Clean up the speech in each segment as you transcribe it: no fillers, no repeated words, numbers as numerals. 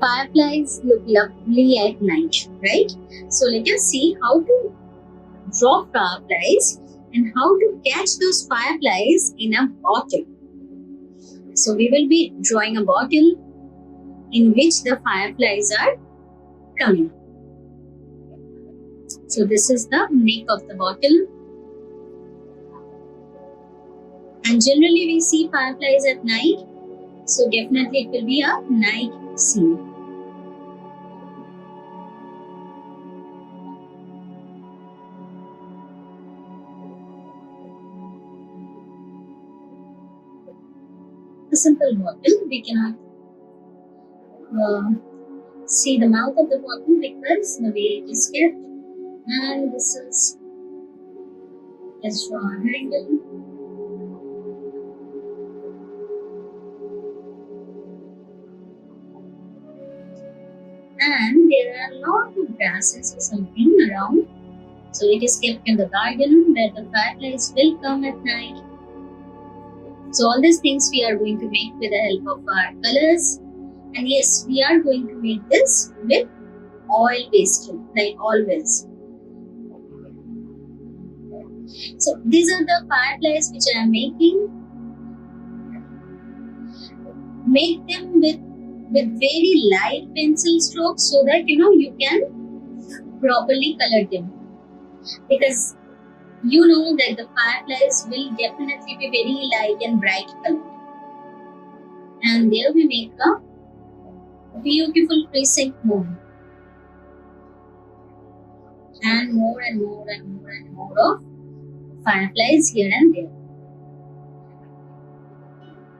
Fireflies look lovely at night, right? So let us see how to draw fireflies and how to catch those fireflies in a bottle. So we will be drawing a bottle in which the fireflies are coming. So this is the neck of the bottle. And generally we see fireflies at night. So definitely it will be a night scene. A simple bottle, we cannot see the mouth of the bottle because the way it is kept. And this is, let's draw an angle. And there are a lot of grasses or something around. So it is kept in the garden where the fireflies will come at night. So all these things we are going to make with the help of our colors. And yes, we are going to make this with oil pastel, like always. So these are the fireflies which I am making. Make them with very light pencil strokes so that you can properly color them. Because you know that the fireflies will definitely be very light and bright colored. And there we make a beautiful crescent moon. And more and more and more and more of fireflies here and there.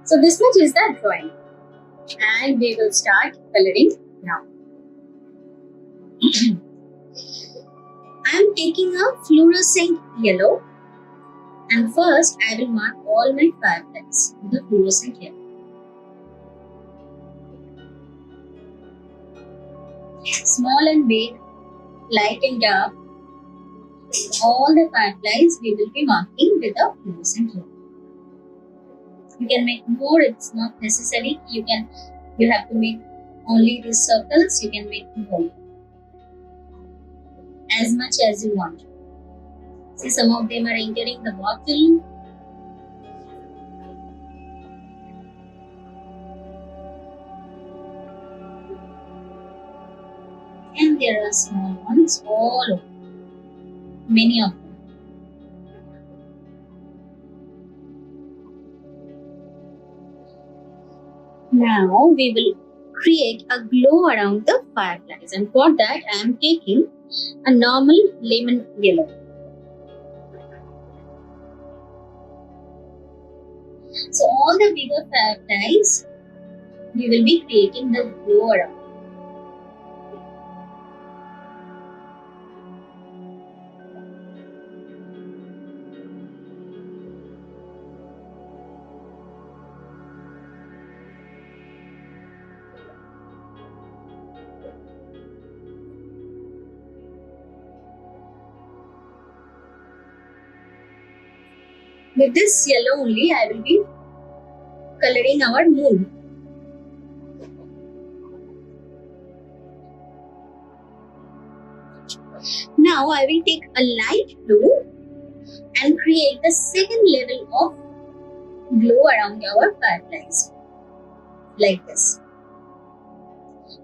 So this much is the drawing. And we will start coloring now. I am taking a fluorescent yellow, and first I will mark all my fireflies with the fluorescent yellow. Small and big, light and dark, all the fireflies we will be marking with the fluorescent yellow. You can make more, it's not necessary. You have to make only these circles, you can make more. As much as you want. See, some of them are entering the bottle. And there are small ones all over. Many of them. Now we will create a glow around the fireflies, and for that I am taking a normal lemon yellow. So all the bigger fireflies we will be creating the glow around. With this yellow only, I will be coloring our moon. Now I will take a light blue and create the second level of glow around our fireflies. Like this.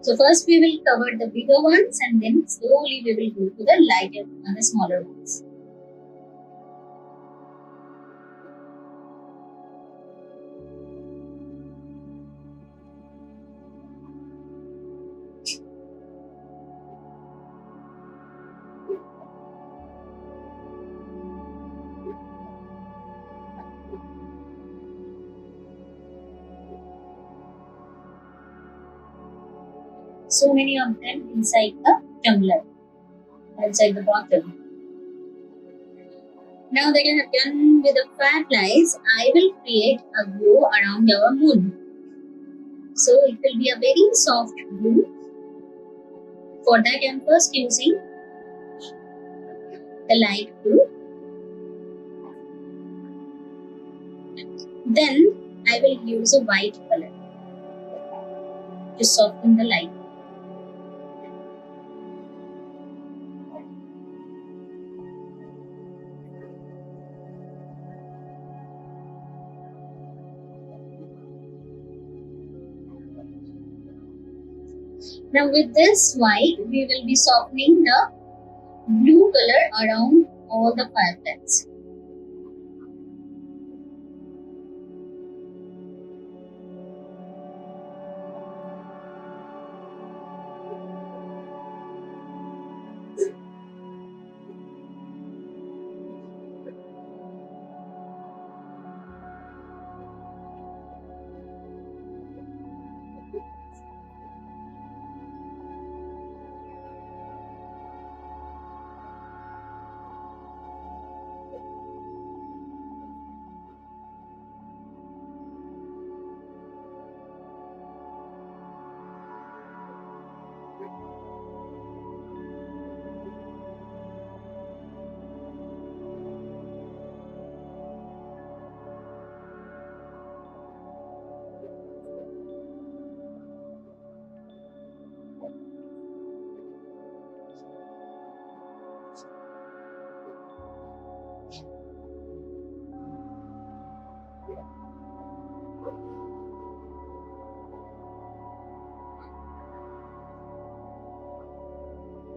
So first we will cover the bigger ones and then slowly we will go to the lighter and the smaller ones. So many of them inside the tumbler, inside the bottle. Now that I have done with the fireflies, I will create a glow around our moon. So it will be a very soft blue. For that I am first using the light blue. Then I will use a white color. to soften the light. Now with this white, we will be softening the blue color around all the fireflies.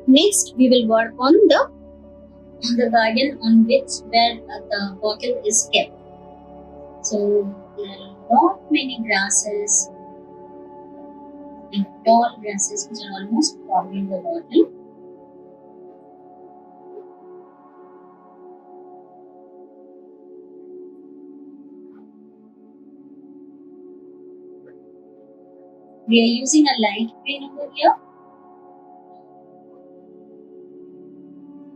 Next, we will work on the garden on which where the bottle is kept. So there are not many grasses and tall grasses which are almost covering the bottle. We are using a light green over here.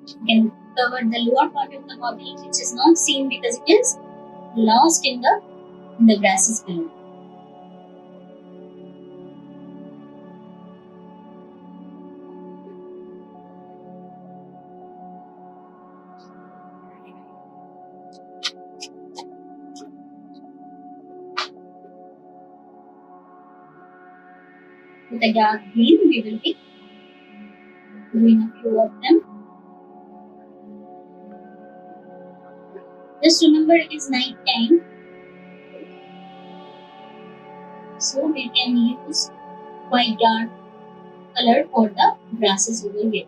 You can cover the lower part of the bottle which is not seen because it is lost in the grasses below. With a dark green, we will be doing a few of them. Just remember it is night time, so we can use quite dark color for the grasses over here.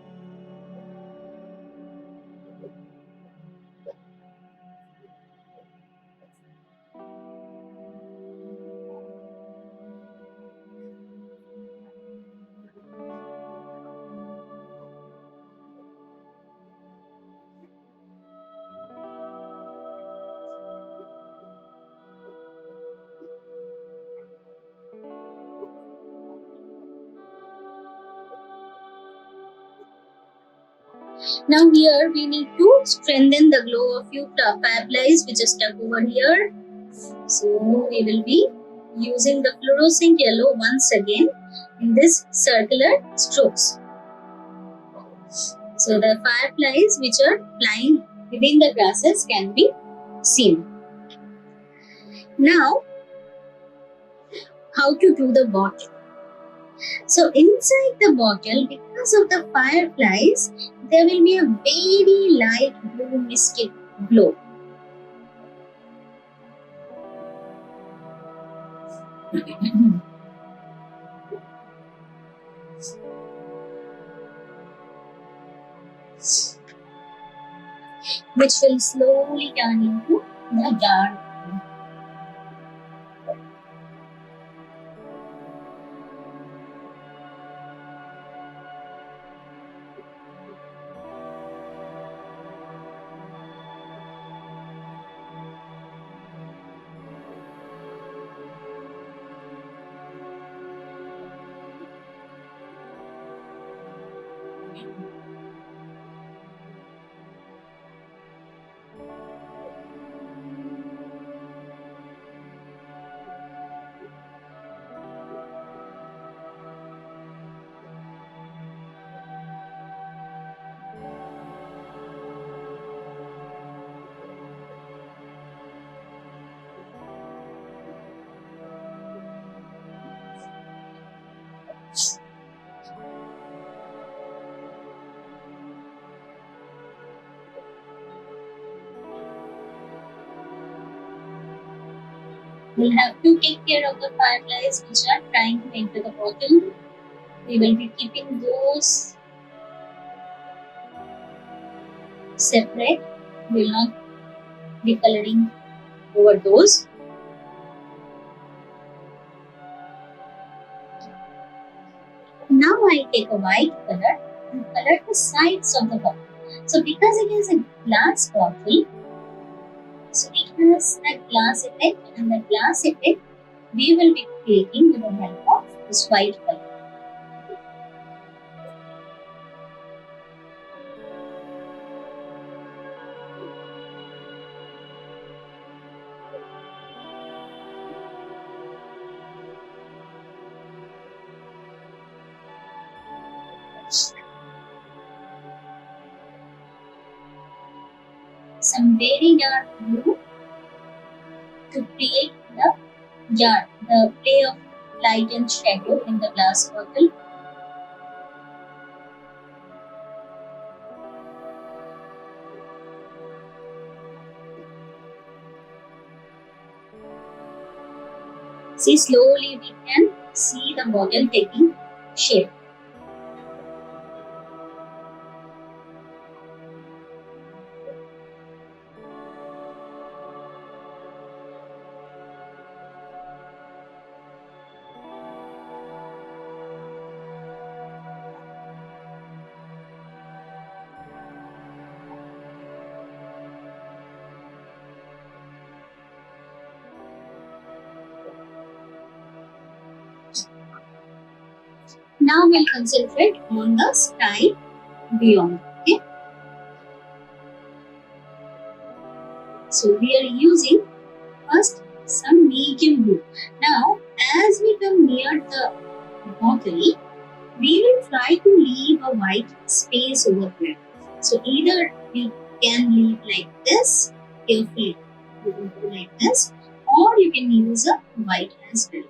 Now here we need to strengthen the glow of few fireflies which are stuck over here. So we will be using the fluorescent yellow once again in this circular strokes. So the fireflies which are flying within the grasses can be seen. Now, how to do the bottle? So inside the bottle, because of the fireflies, there will be a very light blue mystic glow. Which will slowly turn into the dark blue. We'll have to take care of the fireflies which are trying to enter the bottle. We will be keeping those separate. We will not be coloring over those. Now I take a white color and color the sides of the bottle. So because it is a glass bottle, so it has a glass effect, and the glass effect we will be creating with the help of this white color. Some very dark blue to create the play of light and shadow in the glass bottle. See, slowly we can see the bottle taking shape. Now we'll concentrate on the sky beyond. Okay. So we are using first some medium blue. Now as we come near the bottle, we will try to leave a white space over there. So either we can leave like this, carefully, you can do like this, or you can use a white as well.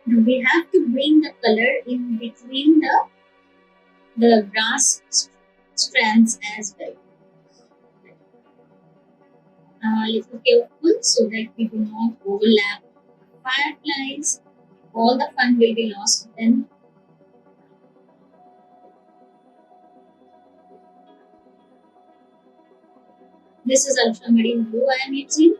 We have to bring the color in between the grass strands as well. Little careful so that we do not overlap fireflies. All the fun will be lost then. This is ultramarine blue I am using.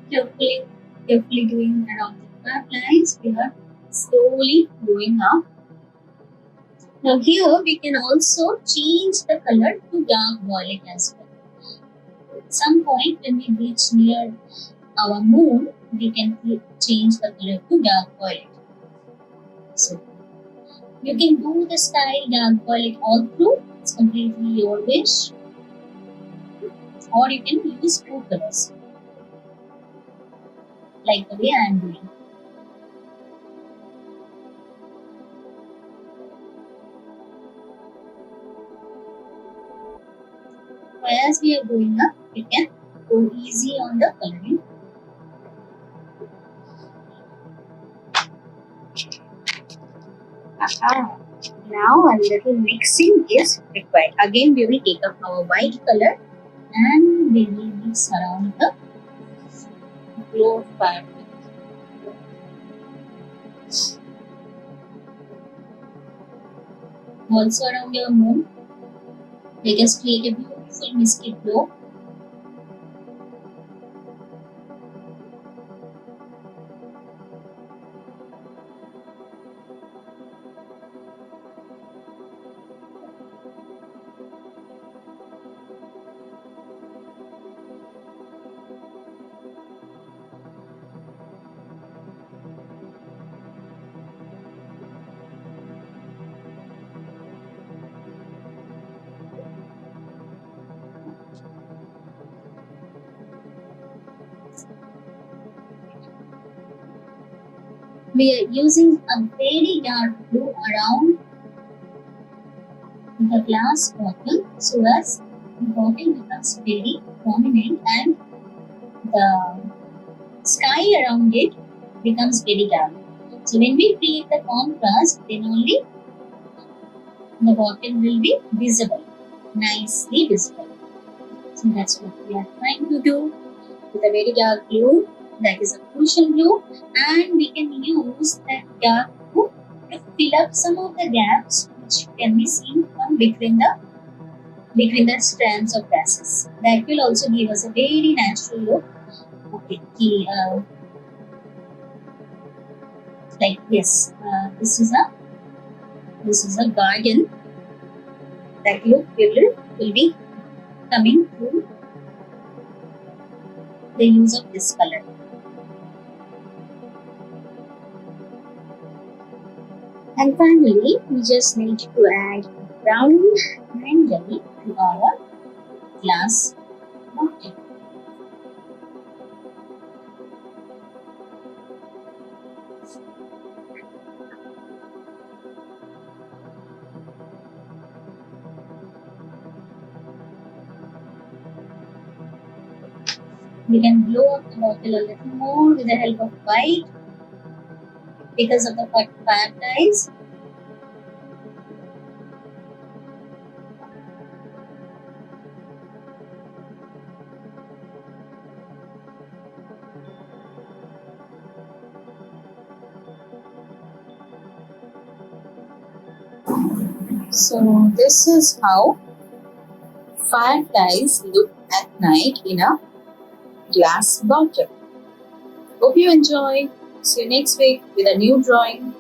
Carefully doing around the fireflies. We are slowly going up. Now here we can also change the color to dark violet as well. At some point when we reach near our moon, we can change the color to dark violet. So you can do the style dark violet all through. It's completely your wish. Or you can use two colors, like the way I am doing. As we are going up, we can go easy on the coloring. Aha. Now a little mixing is required. Again we will take up our white color and we will mix around the glow fire. Also around your moon, we just create a beautiful misty glow. We are using a very dark blue around the glass bottle so as the bottle becomes very prominent and the sky around it becomes very dark. So when we create the contrast, then only the bottle will be visible, nicely visible. So that's what we are trying to do with a very dark blue, that is a crucial blue, and we can use that dark blue to fill up some of the gaps which can be seen from between the strands of grasses. That will also give us a very natural look. Okay, like yes, this is a garden. That look will be coming through the use of this color. And finally, we just need to add brown and yellow to our glass bottle. We can blow up the bottle a little more with the help of white because of the fireflies. So this is how fireflies look at night in a glass bottle. Hope you enjoy. See you next week with a new drawing.